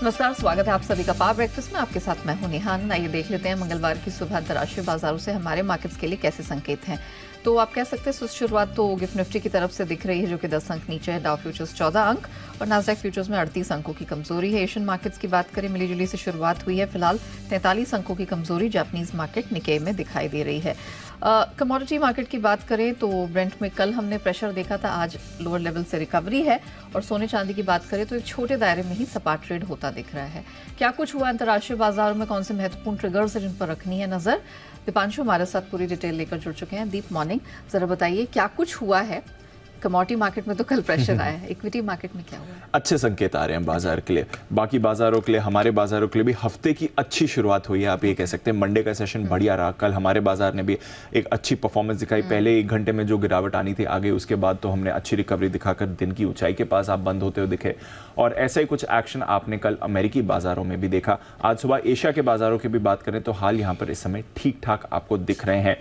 नमस्कार, स्वागत है आप सभी का पावर ब्रेकफास्ट में। आपके साथ मैं हूं निहान। आइए देख लेते हैं मंगलवार की सुबह अंतर्राष्ट्रीय बाजारों से हमारे मार्केट्स के लिए कैसे संकेत हैं। तो आप कह सकते हैं सुस्त शुरुआत तो गिफ्ट निफ्टी की तरफ से दिख रही है, जो कि 10 अंक नीचे है। डाउ फ्यूचर्स 14 अंक और नास्डैक फ्यूचर्स में 38 अंकों की कमजोरी है। एशियन मार्केट्स की बात करें, मिली जुली से शुरुआत हुई है। फिलहाल 43 अंकों की कमजोरी जापानीज मार्केट निकेई में दिखाई दे रही है। कमोडिटी मार्केट की बात करें तो ब्रेंट में कल हमने प्रेशर देखा था, आज लोअर लेवल से रिकवरी है। और सोने चांदी की बात करें तो एक छोटे दायरे में ही सपाट ट्रेड होता दिख रहा है। क्या कुछ हुआ अंतर्राष्ट्रीय बाजारों में, कौन से महत्वपूर्ण ट्रिगर्स है जिन पर रखनी है नजर। दीपांशु हमारे साथ पूरी डिटेल लेकर जुड़ चुके हैं। दीप, मॉर्निंग। जरा बताइए क्या कुछ हुआ है। कमोडिटी मार्केट में तो कल प्रेशर आया है, इक्विटी मार्केट में क्या हुआ है? अच्छे संकेत आ रहे हैं बाजार के लिए, बाकी बाजारों के लिए, हमारे बाजारों के लिए भी हफ्ते की अच्छी शुरुआत हुई है। आप ये कह सकते हैं मंडे का सेशन बढ़िया रहा। कल हमारे बाजार ने भी एक अच्छी परफॉर्मेंस दिखाई। पहले 1 घंटे में जो गिरावट आनी थी आगे, उसके बाद तो हमने अच्छी रिकवरी दिखाकर दिन की ऊंचाई के पास आप बंद होते हुए दिखे। और ऐसा ही कुछ एक्शन आपने कल अमेरिकी बाजारों में भी देखा। आज सुबह एशिया के बाजारों की भी बात करें तो हाल यहाँ पर इस समय ठीक ठाक आपको दिख रहे हैं।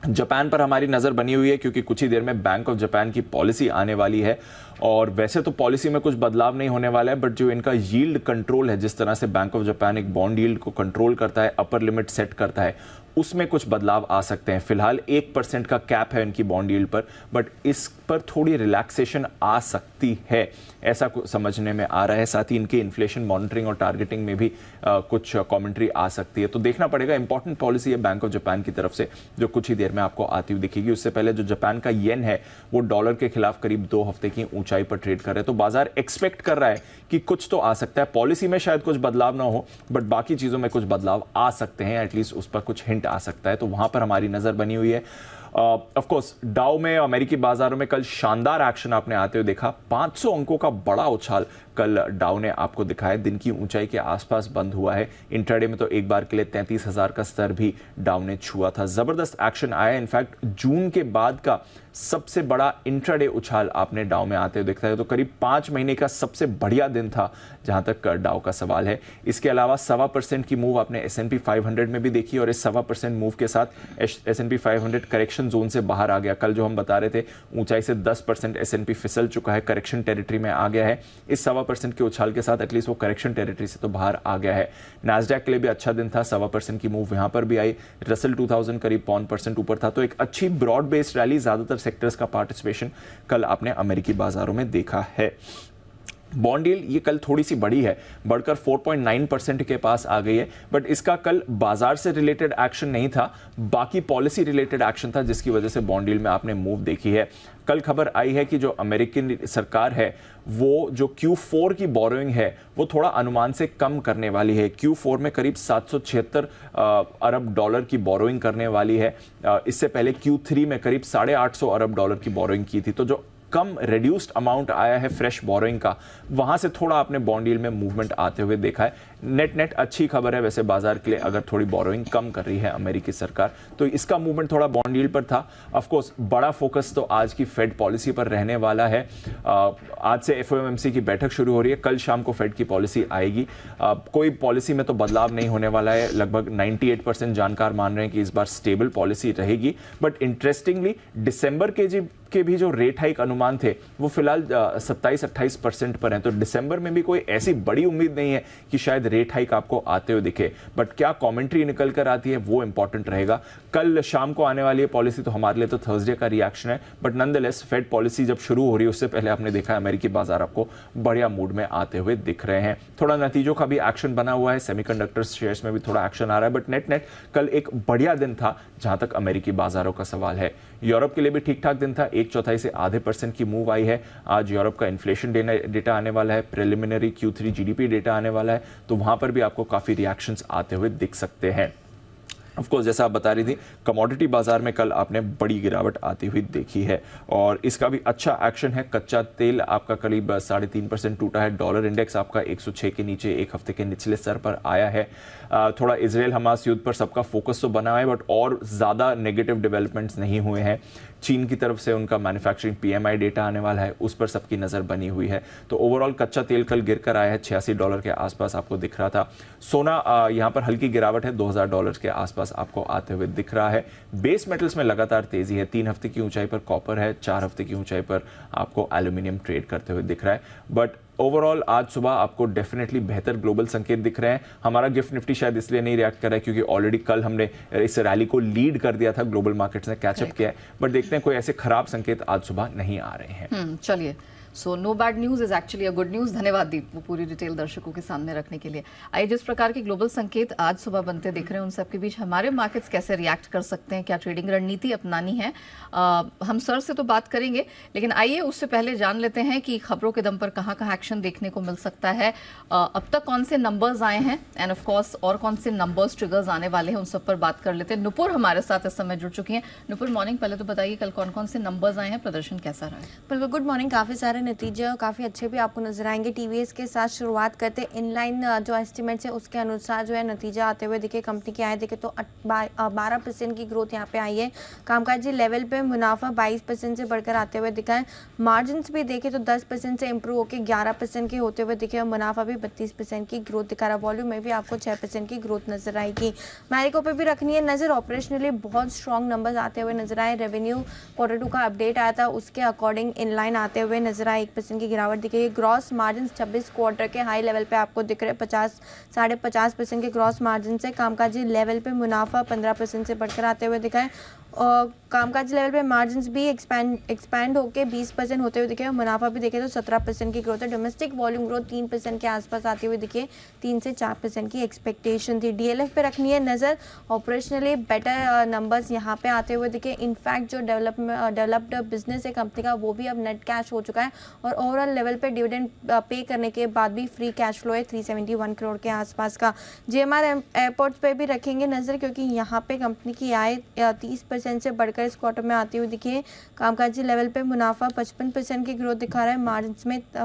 जापान पर हमारी नज़र बनी हुई है, क्योंकि कुछ ही देर में बैंक ऑफ जापान की पॉलिसी आने वाली है। और वैसे तो पॉलिसी में कुछ बदलाव नहीं होने वाला है, बट जो इनका यील्ड कंट्रोल है, जिस तरह से बैंक ऑफ जापान एक बॉन्ड यील्ड को कंट्रोल करता है, अपर लिमिट सेट करता है, उसमें कुछ बदलाव आ सकते हैं। फिलहाल 1% का कैप है इनकी बॉन्ड यील्ड पर, बट इस पर थोड़ी रिलैक्सेशन आ सकती है, ऐसा समझने में आ रहा है। साथ ही इनके इन्फ्लेशन मॉनिटरिंग और टारगेटिंग में भी कुछ कमेंट्री आ सकती है। तो देखना पड़ेगा। इंपॉर्टेंट पॉलिसी है बैंक ऑफ जापान की तरफ से, जो कुछ ही देर में आपको आती हुई दिखेगी। उससे पहले जो जापान का येन है वो डॉलर के खिलाफ करीब 2 हफ्ते की ऊंचाई पर ट्रेड कर रहे हैं। तो बाजार एक्सपेक्ट कर रहा है कि कुछ तो आ सकता है। पॉलिसी में शायद कुछ बदलाव ना हो, बट बाकी चीजों में कुछ बदलाव आ सकते हैं। एटलीस्ट उस पर कुछ हिंट आ सकता है, तो वहां पर हमारी नजर बनी हुई है। ऑफ कोर्स डाउ में, अमेरिकी बाजारों में कल शानदार एक्शन आपने आते हुए देखा। 500 अंकों का बड़ा उछाल कल डाउ ने आपको दिखाया। दिन की ऊंचाई के आसपास बंद हुआ है। इंट्राडे में तो एक बार के लिए 33,000 का स्तर भी डाउ ने छुआ था। जबरदस्त एक्शन आया। इनफैक्ट जून के बाद का सबसे बड़ा इंट्राडे उछाल आपने डाउ में आते हुए दिखता है। तो करीब 5 महीने का सबसे बढ़िया दिन था जहां तक डाउ का सवाल है। इसके अलावा 1.25% की मूव आपने S&P 500 में भी देखी, और इस 1.25% मूव के साथ S&P 500 करेक्शन जोन से बाहर आ गया। कल जो हम बता रहे थे ऊंचाई से 10% S&P फिसल चुका है, करेक्शन टेरिटरी में आ गया है। इस 1.25% के उछाल के साथ एटलीस्ट वो करेक्शन टेरिटरी से तो बाहर आ गया है। नास्डैक के लिए भी अच्छा दिन था। 1.25% की मूव यहां पर भी आई। रसल 2000 करीब 0.5% ऊपर था। तो एक अच्छी ब्रॉड बेस्ड रैली, ज्यादातर सेक्टर्स का पार्टिसिपेशन कल आपने अमेरिकी बाजारों में देखा है। बॉन्ड यील्ड ये कल थोड़ी सी बढ़ी है, बढ़कर 4.9% के पास आ गई है, बट इसका कल बाजार से रिलेटेड एक्शन नहीं था, बाकी पॉलिसी रिलेटेड एक्शन था, जिसकी वजह से बॉन्ड यील्ड में आपने मूव देखी है। कल खबर आई है कि जो अमेरिकन सरकार है वो जो Q4 की बोरोइंग है वो थोड़ा अनुमान से कम करने वाली है। Q4 में करीब 776 अरब डॉलर की बोरोइंग करने वाली है। इससे पहले Q3 में करीब 850 अरब डॉलर की बोरोइंग की थी। तो जो कम रिड्यूस्ड अमाउंट आया है फ्रेश बोरोइंग का, वहां से थोड़ा आपने बॉन्ड यील्ड में मूवमेंट आते हुए देखा है। नेट अच्छी खबर है वैसे बाजार के लिए, अगर थोड़ी बोरोइंग कम कर रही है अमेरिकी सरकार, तो इसका मूवमेंट थोड़ा बॉन्ड यील्ड पर था। ऑफ कोर्स बड़ा फोकस तो आज की फेड पॉलिसी पर रहने वाला है। आज से FOMC की बैठक शुरू हो रही है, कल शाम को फेड की पॉलिसी आएगी। कोई पॉलिसी में तो बदलाव नहीं होने वाला है। लगभग 98% जानकार मान रहे हैं कि इस बार स्टेबल पॉलिसी रहेगी। बट इंटरेस्टिंगली दिसंबर के भी जो रेट हाइक अनुमान थे वो फिलहाल 27-28% पर हैं। तो दिसंबर में भी कोई ऐसी बड़ी उम्मीद नहीं है कि शायद रेट हाइक आपको आते हुए दिखे, बट क्या कमेंट्री निकल कर आती है वो इंपॉर्टेंट रहेगा। कल शाम को आने वाली है पॉलिसी, तो हमारे लिए तो थर्सडे का रिएक्शन है, बट नॉनदलेस फेड पॉलिसी जब शुरू हो रही है उससे पहले आपने देखा अमेरिकी बाजार आपको बढ़िया मूड में आते हुए दिख रहे हैं। थोड़ा नतीजों का भी एक्शन बना हुआ है, सेमीकंडक्टर शेयर्स में भी थोड़ा एक्शन आ रहा है, बट नेट कल एक बढ़िया दिन था जहां तक अमेरिकी बाजारों का सवाल है। यूरोप के लिए भी ठीक ठाक दिन था। 1/4 से आधे % की मूव आई है। आज यूरोप का इन्फ्लेशन डेटा आने वाला है, प्रिलिमिनरी Q3 GDP डेटा आने वाला है, तो वहां पर भी आपको काफी रिएक्शंस आते हुए दिख सकते हैं। ऑफ कोर्स जैसा आप बता रही थी, कमोडिटी बाजार में कल आपने बड़ी गिरावट आती हुई देखी है, और इसका भी अच्छा एक्शन है। कच्चा तेल आपका करीब 3.5% टूटा है। डॉलर इंडेक्स आपका 106 के नीचे एक हफ्ते के निचले स्तर पर आया है। थोड़ा इजराइल हमास युद्ध पर सबका फोकस तो बना है, बट और ज्यादा नेगेटिव डेवलपमेंट्स नहीं हुए हैं। चीन की तरफ से उनका मैन्युफैक्चरिंग PMI डेटा आने वाला है, उस पर सबकी नजर बनी हुई है। तो ओवरऑल कच्चा तेल कल गिरकर आया है, $86 के आसपास आपको दिख रहा था। सोना यहां पर हल्की गिरावट है, $2000 के आसपास आपको आते हुए दिख रहा है। बेस मेटल्स में लगातार तेजी है। 3 हफ्ते की ऊंचाई पर कॉपर है, 4 हफ्ते की ऊंचाई पर आपको एल्यूमिनियम ट्रेड करते हुए दिख रहा है। बट ओवरऑल आज सुबह आपको डेफिनेटली बेहतर ग्लोबल संकेत दिख रहे हैं। हमारा गिफ्ट निफ्टी शायद इसलिए नहीं रिएक्ट कर रहा है क्योंकि ऑलरेडी कल हमने इस रैली को लीड कर दिया था, ग्लोबल मार्केट्स ने कैचअप किया है, बट देखते हैं कोई ऐसे खराब संकेत आज सुबह नहीं आ रहे हैं। चलिए, so no bad news is actually a good news. धन्यवाद दीप, वो पूरी डिटेल दर्शकों के सामने रखने के लिए। आइए, जिस प्रकार के ग्लोबल संकेत आज सुबह बनते दिख रहे हैं उन सबके बीच हमारे मार्केट्स कैसे रिएक्ट कर सकते हैं, क्या ट्रेडिंग रणनीति अपनानी है, हम सर से तो बात करेंगे, लेकिन आइए उससे पहले जान लेते हैं कि खबरों के दम पर कहाँ कहाँ एक्शन देखने को मिल सकता है, अब तक कौन से नंबर्स आए हैं एंड ऑफ कोर्स और कौन से नंबर्स ट्रिगर्स आने वाले हैं, उन सब पर बात कर लेते हैं। नुपुर हमारे साथ इस समय जुड़ चुकी हैं। नुपुर, मॉर्निंग। पहले तो बताइए कल कौन कौन से नंबर्स आए हैं, प्रदर्शन कैसा रहा है? बिल्कुल, गुड मॉर्निंग। काफ़ी सारे नतीजे और काफ़ी अच्छे भी आपको नजर आएंगे। टीवीएस के साथ शुरुआत करते, इनलाइन जो एस्टिमेट्स है उसके अनुसार जो है नतीजा आते हुए दिखे। कंपनी के आए देखे तो 12% की ग्रोथ यहाँ पे आई है। कामकाजी लेवल पे मुनाफा 22% से बढ़कर आते हुए दिखा है। मार्जिन्स भी देखे तो 10% से इंप्रूव होकर 11% के होते हुए दिखे और मुनाफा भी 32% की ग्रोथ दिखा रहा। वॉल्यूम में भी आपको 6% की ग्रोथ नजर आएगी। मैरिको पे भी रखनी है नजर, ऑपरेशनली बहुत स्ट्रॉन्ग नंबर्स आते हुए नजर आए। रेवेन्यू Q2 का अपडेट आया था, उसके अकॉर्डिंग इनलाइन आते हुए नजर आए, 1% की गिरावट दिखेगी। ग्रॉस मार्जिन 26 क्वार्टर के हाई लेवल पे आपको दिख रहे, 50-50.5% के ग्रॉस मार्जिन से। कामकाजी लेवल पे मुनाफा 15% से बढ़कर आते हुए दिखा है और कामकाजी लेवल पे मार्जिन्स भी एक्सपैंड होकर 20% होते हुए दिखे और मुनाफा भी देखे तो 17% की ग्रोथ है। डोमेस्टिक वॉल्यूम ग्रोथ 3% के आसपास आती हुई दिखी, 3 से 4% की एक्सपेक्टेशन थी। डीएलएफ पे रखनी है नज़र, ऑपरेशनली बेटर नंबर्स यहाँ पे आते हुए दिखे। इनफैक्ट जो डेवलप्ड बिजनेस है कंपनी का वो भी अब नेट कैश हो चुका है और ओवरऑल लेवल पे डिविडेंड पे करने के बाद भी फ्री कैश फ्लो है 371 करोड़ के आसपास का। जीएमआर एयरपोर्ट्स पे भी रखेंगे नज़र क्योंकि यहाँ पे कंपनी की आय 30% से बढ़कर इस क्वार्टर में आती हुई दिखी है। कामकाजी लेवल पे मुनाफा 55% की ग्रोथ दिखा रहा है।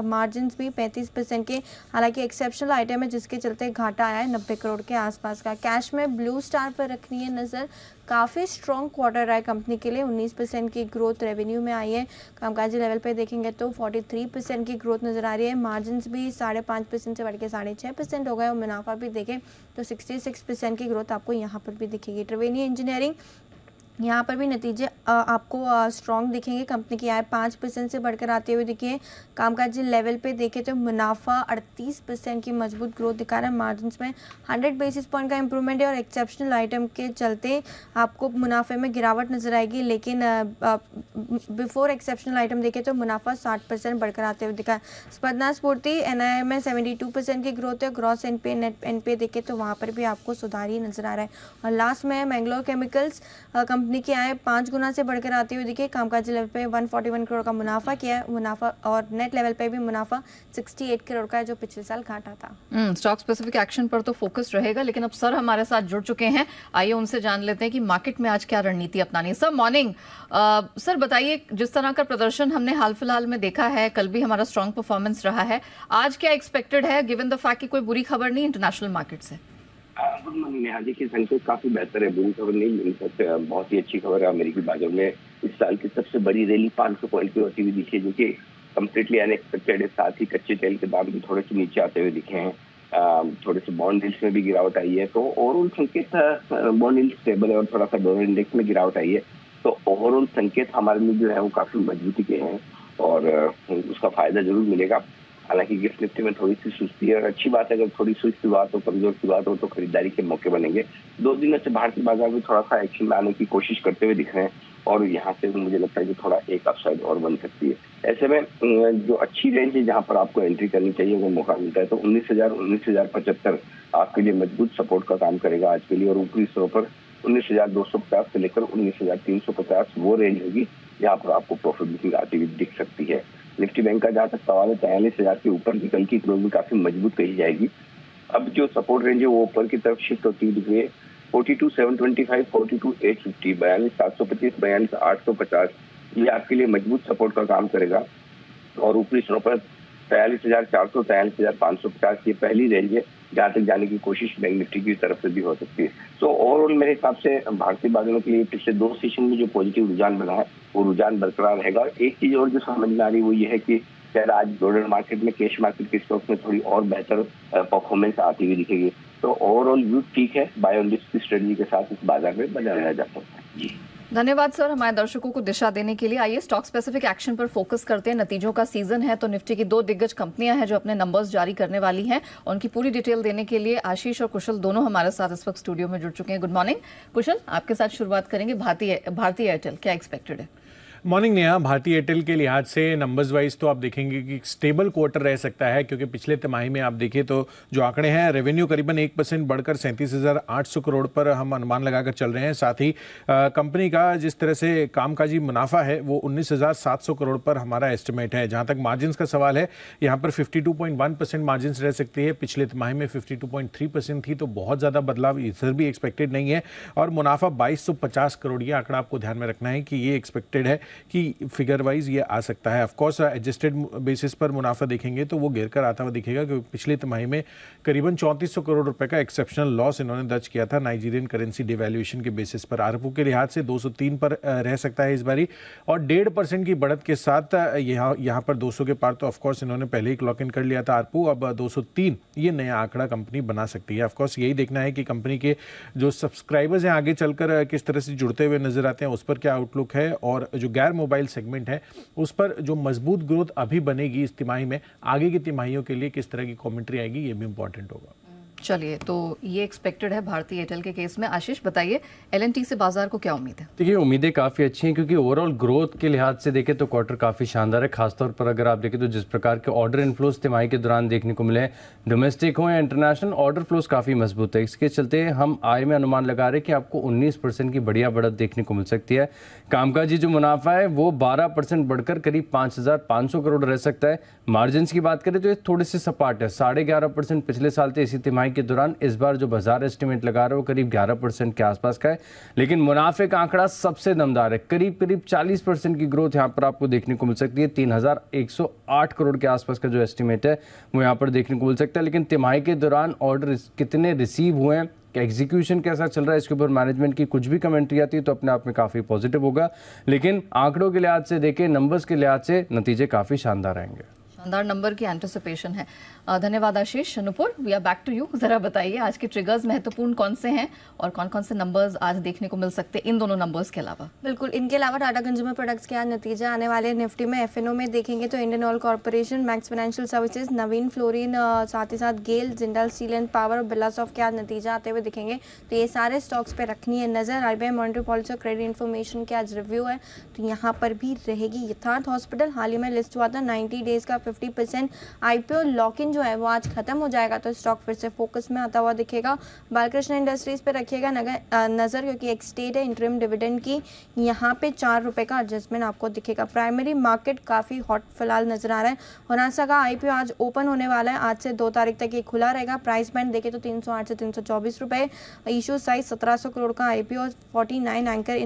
मार्जिन्स भी 35% के, हालांकि एक्सेप्शनल आइटम है जिसके चलते घाटा आया है 90 करोड़ के आसपास का। कैश में ब्लू स्टार पर रखनी है नज़र, काफ़ी स्ट्रॉन्ग क्वार्टर रहा है कंपनी के लिए, 19% की ग्रोथ रेवेन्यू में आई है। कामकाजी लेवल पे देखेंगे तो 43% की ग्रोथ नज़र आ रही है। मार्जिन्स भी 5.5% से बढ़ के 6.5% हो गए और मुनाफा भी देखें तो 66% की ग्रोथ आपको यहाँ पर भी दिखेगी। ट्रिवेनी इंजीनियरिंग, यहाँ पर भी नतीजे आपको स्ट्रॉन्ग दिखेंगे। कंपनी की आय 5% से बढ़कर आते हुए दिखिए। कामकाजी लेवल पे देखें तो मुनाफा 38% की मजबूत ग्रोथ दिखा रहा है। मार्जिन्स में 100 बेसिस पॉइंट का इंप्रूवमेंट है और एक्सेप्शनल आइटम के चलते आपको मुनाफे में गिरावट नजर आएगी, लेकिन बिफोर एक्सेप्शनल आइटम देखें तो मुनाफा 60% बढ़कर आते हुए दिखा है। स्पंदना स्फूर्ति एनआई में 72% की ग्रोथ है। ग्रॉस एनपीए नेट एनपीए देखें तो वहाँ पर भी आपको सुधार ही नजर आ रहा है। और लास्ट में मैंगलोर केमिकल्स, कंपनी की आय 5 गुना से बढ़कर आती हुई दिखी। कामकाजी लेवल पे 141 करोड़ का मुनाफा किया है, मुनाफा और नेट लेवल पे भी मुनाफा 68 करोड़ का है जो पिछले साल घाटा था। स्टॉक स्पेसिफिक एक्शन पर तो फोकस रहेगा, लेकिन अब सर हमारे साथ जुड़ चुके हैं, आइए उनसे जान लेते हैं कि मार्केट में आज क्या रणनीति अपनानी है। Sir morning. सर बताइए, जिस तरह का प्रदर्शन हमने हाल फिलहाल में देखा है, कल भी हमारा स्ट्रॉन्ग परफॉर्मेंस रहा है, आज क्या एक्सपेक्टेड है गिवन द फैक्ट कि कोई बुरी खबर नहीं इंटरनेशनल मार्केट से? गुड मॉर्निंग नेहा जी, की संकेत काफी बेहतर है, बुरी खबर नहीं मिल सकती। बहुत ही अच्छी खबर है। अमेरिकी बाजार में इस साल की सबसे बड़ी रैली 500 पॉइंट की होती हुई दिखी है जो कि कम्प्लीटली अनएक्सपेक्टेड है। साथ ही कच्चे तेल के दाम भी थोड़े से नीचे आते हुए दिखे हैं। थोड़े से बॉन्ड यील्ड्स में भी गिरावट आई है, तो ओवरऑल संकेत बॉन्ड यील्ड स्टेबल है और थोड़ा सा डॉलर इंडेक्स में गिरावट आई है, तो ओवरऑल संकेत हमारे लिए जो है वो काफी मजबूती के हैं और उसका फायदा जरूर मिलेगा। हालांकि गिफ्ट निफ्टी में थोड़ी सी सुस्ती है और अच्छी बात है, अगर थोड़ी सुस्ती बात हो, कमजोर की बात हो तो खरीदारी के मौके बनेंगे। 2 दिनों से भारतीय बाजार में थोड़ा सा एक्शन में आने की कोशिश करते हुए दिख रहे हैं और यहाँ से मुझे लगता है कि थोड़ा एक अपसाइड और बन सकती है। ऐसे में जो अच्छी रेंज है जहाँ पर आपको एंट्री करनी चाहिए वो मौका मिलता है, तो 19,075 आपके लिए मजबूत सपोर्ट का काम करेगा आज के लिए। और ऊपरी स्तरों पर 19,250 से लेकर 19,350 वो रेंज होगी जहाँ पर आपको प्रॉफिट बुकिंग आती हुई दिख सकती है। निफ्टी बैंक का जहाँ तक सवाल है 43,000 के ऊपर निकल की क्लोजिंग काफी मजबूत कही जाएगी। अब जो सपोर्ट रेंज है वो ऊपर की तरफ शिफ्ट होती दिख रही है। 42,725, 42,850, 42,725, 42,850 ये आपके लिए मजबूत सपोर्ट का काम करेगा। और ऊपरी स्तरों पर 43,400, 43,550 ये पहली रेंज है जहाँ तक जाने की कोशिश बैंक निफ्टी की तरफ से भी हो सकती है। तो ओवरऑल मेरे हिसाब से भारतीय बाजारों के लिए पिछले 2 सेशन में जो पॉजिटिव रुझान बना है वो रुझान बरकरार रहेगा। और एक चीज और जो समझ में आ रही है वो ये है कि शायद आज डॉलर मार्केट में कैश मार्केट के स्टॉक्स में थोड़ी और बेहतर परफॉर्मेंस आती हुई दिखेगी। तो ओवरऑल व्यू ठीक है, बाय ऑन रिस्क की स्ट्रेटजी के साथ इस बाजार में बना रहा जा सकता है। जी धन्यवाद सर, हमारे दर्शकों को दिशा देने के लिए। आइए स्टॉक स्पेसिफिक एक्शन पर फोकस करते हैं। नतीजों का सीजन है, तो निफ्टी की 2 दिग्गज कंपनियां हैं जो अपने नंबर्स जारी करने वाली हैं। उनकी पूरी डिटेल देने के लिए आशीष और कुशल दोनों हमारे साथ इस वक्त स्टूडियो में जुड़ चुके हैं। गुड मॉर्निंग कुशल, आपके साथ शुरुआत करेंगे। भारती एयरटेल क्या एक्सपेक्टेड है? मॉर्निंग नेहा, भारतीय एयरटेल के लिहाज से नंबर्स वाइज तो आप देखेंगे कि स्टेबल क्वार्टर रह सकता है, क्योंकि पिछले तिमाही में आप देखिए तो जो आंकड़े हैं, रेवेन्यू करीबन 1% बढ़कर 37,800 करोड़ पर हम अनुमान लगाकर चल रहे हैं। साथ ही कंपनी का जिस तरह से कामकाजी मुनाफा है वो 19,700 करोड़ पर हमारा एस्टिमेट है। जहां तक मार्जिन का सवाल है, यहाँ पर 52.1% मार्जिन रह सकती है। पिछले तिमाही में 52.3% थी, तो बहुत ज़्यादा बदलाव इधर भी एक्सपेक्टेड नहीं है। और मुनाफा 2250 करोड़, ये आंकड़ा आपको ध्यान में रखना है कि ये एक्सपेक्टेड है कि फिगर वाइज ये आ सकता है। ऑफ कोर्स एडजस्टेड बेसिस पर मुनाफा देखेंगे तो वो गिरकर आता हुआ दिखेगा, क्योंकि पिछले तिमाही में करीबन 3400 करोड़ रुपए का एक्सेप्शनल लॉस इन्होंने दर्ज किया था नाइजीरियन करेंसी डिवैल्यूएशन के बेसिस पर। आरपू के लिहाज से 203 पर रह सकता है इस बारी, और 1.5% की बढ़त के साथ यहाँ पर 200 के पार तो ऑफकोर्स इन्होंने पहले ही क्लॉक इन कर लिया था आरपू। अब 203 ये नया आंकड़ा कंपनी बना सकती है। ऑफकोर्स यही देखना है कि कंपनी के जो सब्सक्राइबर्स हैं आगे चलकर किस तरह से जुड़ते हुए नजर आते हैं, उस पर क्या आउटलुक है, और जो गैर मोबाइल सेगमेंट है उस पर जो मजबूत ग्रोथ अभी बनेगी इस तिमाही में, आगे की तिमाहियों के लिए किस तरह की कमेंट्री आएगी, ये भी इंपॉर्टेंट होगा। चलिए, तो ये एक्सपेक्टेड है भारतीय एयरटेल के केस में। आशीष बताइए, एलएनटी से बाजार को क्या उम्मीद है? देखिए, उम्मीदें काफ़ी अच्छी हैं, क्योंकि ओवरऑल ग्रोथ के लिहाज से देखें तो क्वार्टर काफ़ी शानदार है। खासतौर पर अगर आप देखें तो जिस प्रकार के ऑर्डर इनफ्लोज तिमाही के दौरान देखने को मिले, डोमेस्टिक हो या इंटरनेशनल, ऑर्डर फ्लोज काफ़ी मजबूत है। इसके चलते हम आय में अनुमान लगा रहे हैं कि आपको 19% की बढ़िया बढ़त देखने को मिल सकती है। कामकाजी जो मुनाफा है वो 12% बढ़कर करीब 5,500 करोड़ रह सकता है। मार्जिन की बात करें तो ये थोड़े से सपाट है, 11.5% पिछले साल थे इसी तिमाही के दौरान। इस बार जो बाजार एस्टिमेट लगा रहे हो करीब 11% के आसपास का है। लेकिन मुनाफे का आंकड़ा सबसे दमदार है, करीब 40% की ग्रोथ यहाँ पर आपको देखने को मिल सकती है। 3,108 करोड़ के आसपास का जो एस्टिमेट है वो यहाँ पर देखने को मिल सकता है। लेकिन तिमाही के दौरान ऑर्डर कितने रिसीव हुए हैं, एग्जीक्यूशन कैसा चल रहा है, इसके ऊपर मैनेजमेंट की कुछ भी कमेंट्री आती है तो अपने आप में काफ़ी पॉजिटिव होगा। लेकिन आंकड़ों के लिहाज से देखें, नंबर्स के लिहाज से नतीजे काफ़ी शानदार आएंगे। शानदार नंबर की एंटिसिपेशन है। धन्यवाद Ashish. Nupur, we are back to you. जरा बताइए आज के ट्रिगर्स महत्वपूर्ण कौन से हैं और कौन कौन से नंबर्स आज देखने को मिल सकते हैं इन दोनों नंबर्स के अलावा? बिल्कुल, इनके अलावा टाटा कंज्यूमर प्रोडक्ट्स के आज नतीजे आने वाले। निफ्टी में एफएनओ में देखेंगे तो Indian oil corporation, max financial services, Navin fluorine, साथ ही साथ GAIL, Jindal steel and power और बिरलासॉफ्ट के आज नतीजा आते हुए दिखेंगे। तो ये सारे स्टॉक्स पे रखनी है नजर। आरबीआई मॉनेटरी पॉलिसी और क्रेडिट इन्फॉर्मेशन के आज रिव्यू है, तो यहाँ पर भी रहेगी। यथार्थ हॉस्पिटल हाल ही में लिस्ट हुआ था, 90 डेज का 50% आईपीओ लॉक इन जो है वो आज खत्म हो जाएगा, तो स्टॉक फिर से फोकस में आता हुआ दिखेगा। बालकृष्ण इंडस्ट्रीज पे रखिएगा नजर, क्योंकि एक स्टेट है इंटरिम डिविडेंड की, यहाँ पे 4 रुपए का एडजस्टमेंट आपको दिखेगा। प्राइमरी मार्केट काफी हॉट फिलहाल नजर आ रहा है। होनासा का आईपीओ आज ओपन होने वाला है, आज से 2 तारीख तक ये खुला रहेगा। प्राइस बैंड देखे तो 308 से 324 रुपए। इशू साइज 1700 करोड़ का आईपीओ, 49 एंकर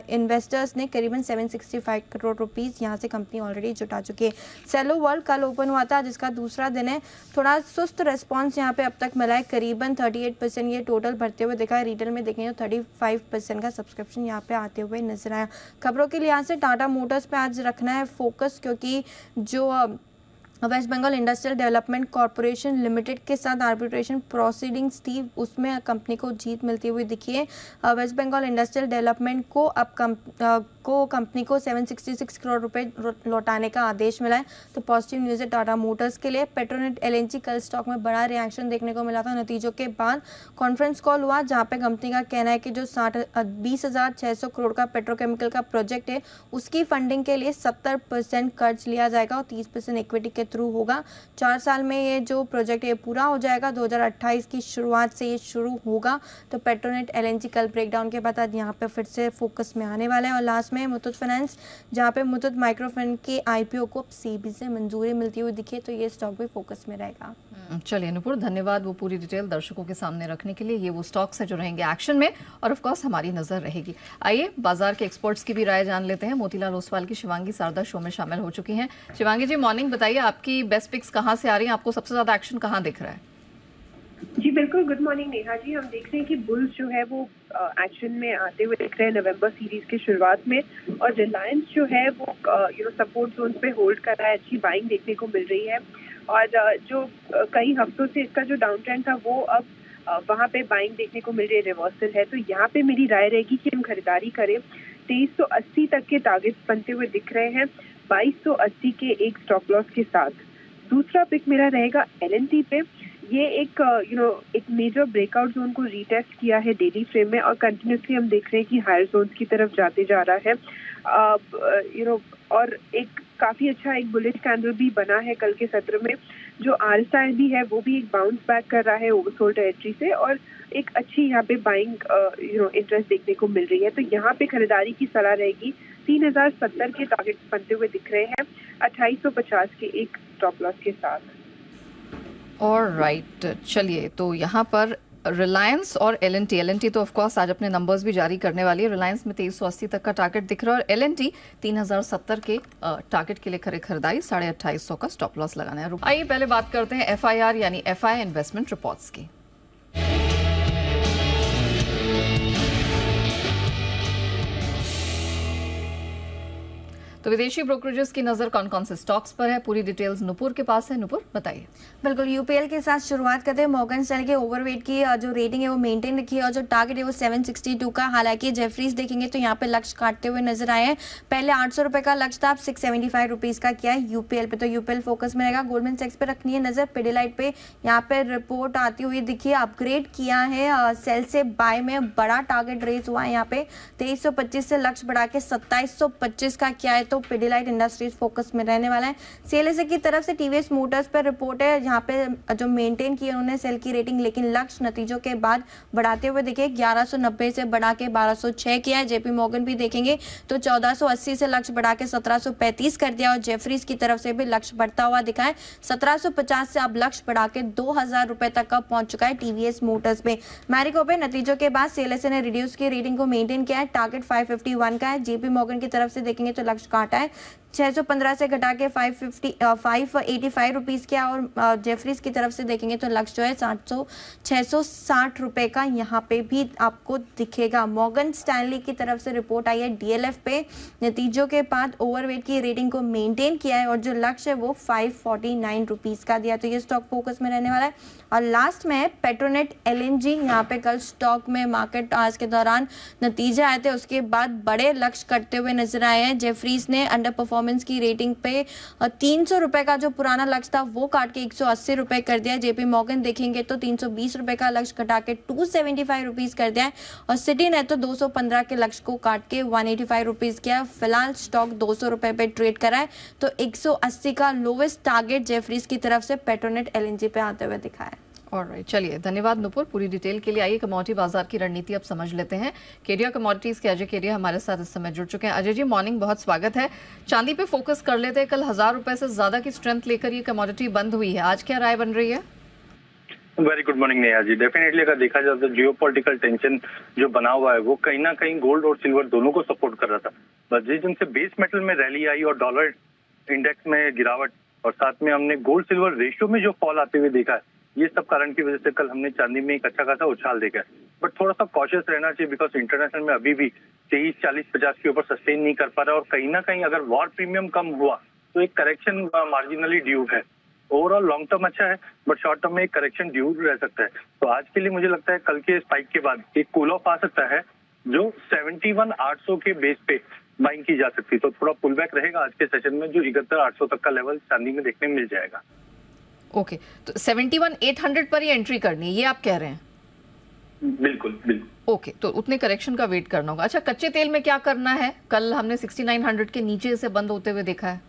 इन्वेस्टर्स ने करीबन 765 करोड़ रुपीज यहाँ से कंपनी ऑलरेडी जुटा चुकी है। सेलो वर्ल्ड कल ओपन हुआ था, जिसका दूसरा दिन है। थोड़ा सुस्त रेस्पॉन्स यहाँ पे अब तक मिला है, करीबन 38% ये टोटल भरते हुए दिखा है। रिटेल में देखेंगे तो 35% का सब्सक्रिप्शन यहाँ पे आते हुए नजर आया। खबरों के लिहाज से टाटा मोटर्स पे आज रखना है फोकस, क्योंकि जो West Bengal industrial development corporation limited के साथ आर्बिट्रेशन प्रोसीडिंग्स थी, उसमें कंपनी को जीत मिलती हुई दिखी है। वेस्ट बंगाल इंडस्ट्रियल डेवलपमेंट को अब कंपनी को 766 करोड़ रुपए लौटाने का आदेश मिला है, तो पॉजिटिव न्यूज़ है टाटा मोटर्स के लिए। पेट्रोनेट एलएनजी कल स्टॉक में बड़ा रिएक्शन देखने को मिला था नतीजों के बाद। कॉन्फ्रेंस कॉल हुआ जहाँ पे कंपनी का कहना है कि जो 20,600 करोड़ का पेट्रोकेमिकल का प्रोजेक्ट है उसकी फंडिंग के लिए 70% कर्ज लिया जाएगा और 30% इक्विटी के थ्रू होगा। 4 साल में ये जो प्रोजेक्ट है पूरा हो जाएगा, 2028 की शुरुआत से ये शुरू होगा। तो पेट्रोनेट एलएनजी कल ब्रेकडाउन के बाद यहाँ पे फिर से फोकस में आने वाला है। और लास्ट में मुथूट फाइनेंस, जहाँ पे मुथूट माइक्रोफाइनेंस के आईपीओ को सेबी से मंजूरी मिलती हुई दिखे, तो ये स्टॉक भी फोकस में रहेगा। चलिए नुपुर, धन्यवाद वो पूरी डिटेल दर्शकों के सामने रखने के लिए। ये वो स्टॉक्स है जो रहेंगे एक्शन में और ऑफ कोर्स हमारी नजर रहेगी। आइए बाजार के एक्सपर्ट्स की भी राय जान लेते हैं। मोतीलाल ओसवाल की शिवांगी शारदा शो में शामिल हो चुकी हैं। शिवांगी जी, मॉर्निंग। बताइए आपकी बेस्ट पिक्स कहाँ से आ रही हैं, आपको सबसे ज्यादा एक्शन कहाँ दिख रहा है? जी बिल्कुल, गुड मॉर्निंग नेहा जी। हम देख रहे हैं कि बुल्स जो है वो एक्शन में आते हुए दिख रहे हैं नवंबर सीरीज की शुरुआत में, और रिलायंस जो है वो सपोर्ट जोन पे होल्ड कर रहा है, अच्छी बाइंग देखने को मिल रही है। और जो कई हफ्तों से इसका जो डाउन ट्रेंड था वो अब वहाँ पे बाइंग देखने को मिल रही है, रिवर्सल है। तो यहाँ पे मेरी राय रहेगी कि हम खरीदारी करें, 2380 तक के टारगेट्स बनते हुए दिख रहे हैं 2280 के एक स्टॉप लॉस के साथ। दूसरा पिक मेरा रहेगा एलएनटी पे। ये एक एक मेजर ब्रेकआउट जोन को रीटेस्ट किया है डेली फ्रेम में और कंटिन्यूसली हम देख रहे हैं कि हायर जोन्स की तरफ जाते जा रहा है। और एक काफी अच्छा एक बुलिश कैंडल भी बना है कल के सत्र में। जो आरएसआई भी है वो भी एक बाउंस बैक कर रहा है ओवरसोल्ड टेरिटरी से और एक अच्छी यहाँ पे बाइंग इंटरेस्ट देखने को मिल रही है। तो यहाँ पे खरीदारी की सलाह रहेगी। 3070 के टारगेट्स बनते हुए दिख रहे हैं 2850 के एक स्टॉप लॉस के साथ। और राइट, चलिए तो यहाँ पर रिलायंस और एलएनटी तो ऑफ कोर्स आज अपने नंबर्स भी जारी करने वाली है। रिलायंस में 2380 तक का टारगेट दिख रहा है और एलएनटी 3070 के टारगेट के लिए खरीदारी 2850 का स्टॉप लॉस लगाना है। आइए पहले बात करते हैं एफआईआर यानी एफआई इन्वेस्टमेंट रिपोर्ट्स की। तो विदेशी ब्रोकरेजेस की नजर कौन कौन से स्टॉक्स पर है, पूरी डिटेल्स नुपुर के पास है। नुपुर बताइए। बिल्कुल, यूपीएल के साथ शुरुआत करते हैं। मॉर्गन स्टैनली के ओवरवेट की जो रेटिंग है वो मेंटेन रखी है और जो टारगेट है वो 762 का। हालांकि जेफरीज देखेंगे तो यहाँ पे लक्ष्य काटते हुए नजर आए हैं। पहले 800 रुपए का लक्ष्य था, अब 675 रुपीज का किया है यूपीएल पे। तो यूपीएल फोकस में रहेगा। गोल्डमैन सैक्स पे रखनी है नजर। पिडिलाइट पे यहाँ पे रिपोर्ट आती हुई दिखी है, अपग्रेड किया है सेल से बाय में। बड़ा टारगेट रेज हुआ है यहाँ पे 2325 से लक्ष्य बढ़ा के 2725 का किया है। तो पिडिलाइट इंडस्ट्रीज फोकस में रहने वाला है। सीएलएसए की तरफ से टीवीएस मोटर्स पर रिपोर्ट है, यहाँ पे जो मेंटेन की उन्होंने सेल की रेटिंग, लेकिन लक्ष्य नतीजों के बाद बढ़ाते हुए दिखे। 1190 से बढ़ा के 1206 किया है। जेपी मॉर्गन भी देखेंगे तो 1480 से लक्ष्य बढ़ा के 1735 कर दिया और जेफरीज की तरफ से भी लक्ष्य बढ़ता हुआ दिखा है। 1750 से अब लक्ष्य बढ़ा के 2000 रुपए तक का पहुंच चुका है टीवीएस मोटर्स पे। मैरिको पे नतीजों के बाद सीएलएसए ने रिड्यूस की रेटिंग को मेंटेन किया है। टारगेट 551 का है। जेपी मॉर्गन की तरफ से देखेंगे तो लक्ष्य काटा है 615 से घटा के 585 रुपीज किया और जेफरीज की तरफ से देखेंगे तो लक्ष्य जो है 660 रुपए का यहाँ पे भी आपको दिखेगा। मॉर्गन स्टैनली की तरफ से रिपोर्ट आई है डीएलएफ पे। नतीजों के बाद ओवरवेट की रेटिंग को मेंटेन किया है और जो लक्ष्य है वो 549 रुपीज का दिया। तो ये स्टॉक फोकस में रहने वाला है। और लास्ट में है पेट्रोनेट एलएनजी। यहाँ पे कल स्टॉक में मार्केट आज के दौरान नतीजे आए थे, उसके बाद बड़े लक्ष्य करते हुए नजर आए हैं। जेफरीज ने अंडर परफॉर्मेंस की रेटिंग पे 300 रुपए का जो पुराना लक्ष्य था वो काट के 180 रुपए कर दिया। जेपी मॉर्गन देखेंगे तो 320 रुपए का लक्ष्य घटा के 275 रुपीज कर दिया है और सिटी ने तो 215 के लक्ष्य को काट के 185 रुपीज किया। फिलहाल स्टॉक 200 रुपए पे ट्रेड करा है। तो 180 का लोवेस्ट टारगेट जेफरीज की तरफ से पेट्रोनेट एलएनजी पे आते हुए दिखा है। ऑलराइट, चलिए धन्यवाद नुपुर पूरी डिटेल के लिए। आइए कमोडिटी बाजार की रणनीति अब समझ लेते हैं। केडिया कमोडिटीज के अजय केडिया हमारे साथ इस समय जुड़ चुके हैं। अजय जी मॉर्निंग, बहुत स्वागत है। चांदी पे फोकस कर लेते हैं। कल 1000 रुपए से ज्यादा की स्ट्रेंथ लेकर ये कमोडिटी बंद हुई है, आज क्या राय बन रही है? Very good morning Neha ji. Definitely अगर देखा जाए तो जियोपॉलिटिकल टेंशन जो बना हुआ है वो कहीं ना कहीं गोल्ड और सिल्वर दोनों को सपोर्ट कर रहा था। बस जिस दिन से बेस मेटल में रैली आई और डॉलर इंडेक्स में गिरावट और साथ में हमने गोल्ड सिल्वर रेशियो में जो फॉल आते हुए देखा है, ये सब कारण की वजह से कल हमने चांदी में एक अच्छा खासा उछाल देखा है। बट थोड़ा सा कॉशियस रहना चाहिए बिकॉज इंटरनेशनल में अभी भी 23, 40, 50 के ऊपर सस्टेन नहीं कर पा रहा और कहीं ना कहीं अगर वॉर प्रीमियम कम हुआ तो एक करेक्शन मार्जिनली ड्यू है। ओवरऑल लॉन्ग टर्म अच्छा है बट शॉर्ट टर्म में एक करेक्शन ड्यू रह सकता है। तो आज के लिए मुझे लगता है कल के स्पाइक के बाद एक कूल ऑफ आ सकता है जो 71,800 के बेस पे बाइंग की जा सकती है। तो थोड़ा पुल बैक रहेगा आज के सेशन में, जो 71,800 तक का लेवल चांदी में देखने मिल जाएगा। ओके, तो 71,800 पर ही एंट्री करनी है, ये आप कह रहे हैं? बिल्कुल बिल्कुल। ओके, तो उतने करेक्शन का वेट करना होगा। अच्छा, कच्चे तेल में क्या करना है? कल हमने 6900 के नीचे से बंद होते हुए देखा है।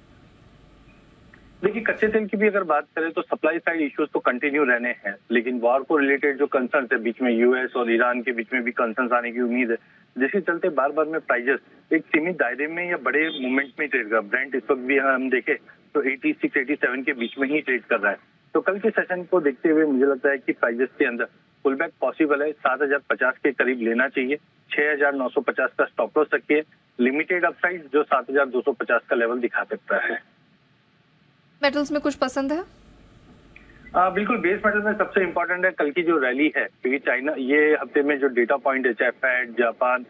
देखिए, कच्चे तेल की भी अगर बात करें तो सप्लाई साइड इश्यूज तो कंटिन्यू रहने हैं, लेकिन वॉर को रिलेटेड जो कंसर्न है बीच में यूएस और ईरान के बीच में भी कंसर्न आने की उम्मीद है, जिसके चलते बार बार में प्राइजेस एक सीमित दायरे में या बड़े मूवमेंट में ट्रेड कर। ब्रेंट इस वक्त भी हम देखें तो 86, 87 के बीच में ही ट्रेड कर रहा है। तो कल के सेशन को देखते हुए मुझे लगता है कि प्राइजेस के अंदर पुल बैक पॉसिबल है। 7050 के करीब लेना चाहिए। 6950 का स्टॉप लॉस रखिए। लिमिटेड अपसाइड जो 7250 का लेवल दिखा सकता है। मेटल्स में कुछ पसंद है? बिल्कुल, बेस मेटल में सबसे इम्पोर्टेंट है कल की जो रैली है, क्योंकि चाइना ये हफ्ते में जो डेटा पॉइंट है, चाहे फैड, जापान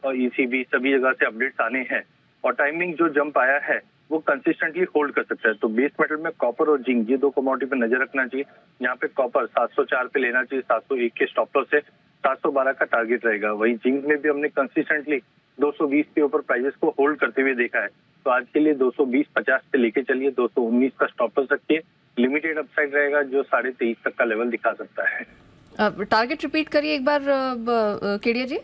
और ईसीबी, सभी जगह से अपडेट्स आने हैं और टाइमिंग जो जंप आया है वो कंसिस्टेंटली होल्ड कर सकता है। तो बेस मेटल में कॉपर और जिंक ये दो कमोडिटी पे नजर रखना चाहिए। यहाँ पे कॉपर 704 पे लेना चाहिए, 701 के स्टॉप लॉस से 712 का टारगेट रहेगा। वहीं जिंक में भी हमने कंसिस्टेंटली 220 के ऊपर प्राइसेस को होल्ड करते हुए देखा है। तो आज के लिए 220-50 पे लेके चलिए, 219 का स्टॉप लॉस रखिए। लिमिटेड अपसाइड रहेगा जो 23.5 तक का लेवल दिखा सकता है। टारगेट रिपीट करिए एक बार केडिया जी।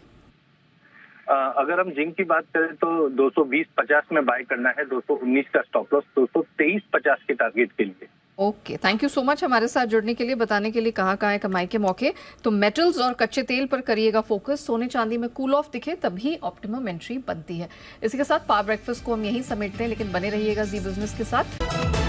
अगर हम जिंक की बात करें तो 220-50 में बाय करना है, 219 का स्टॉप लॉस, 223-50 के टारगेट के लिए। Okay, thank you so much हमारे साथ जुड़ने के लिए, बताने के लिए कहाँ है कमाई के मौके। तो मेटल्स और कच्चे तेल पर करिएगा फोकस, सोने चांदी में कूल ऑफ दिखे तभी ऑप्टिमम एंट्री बनती है। इसी के साथ पावर ब्रेकफास्ट को हम यहीं समेटते हैं, लेकिन बने रहिएगा जी बिजनेस के साथ।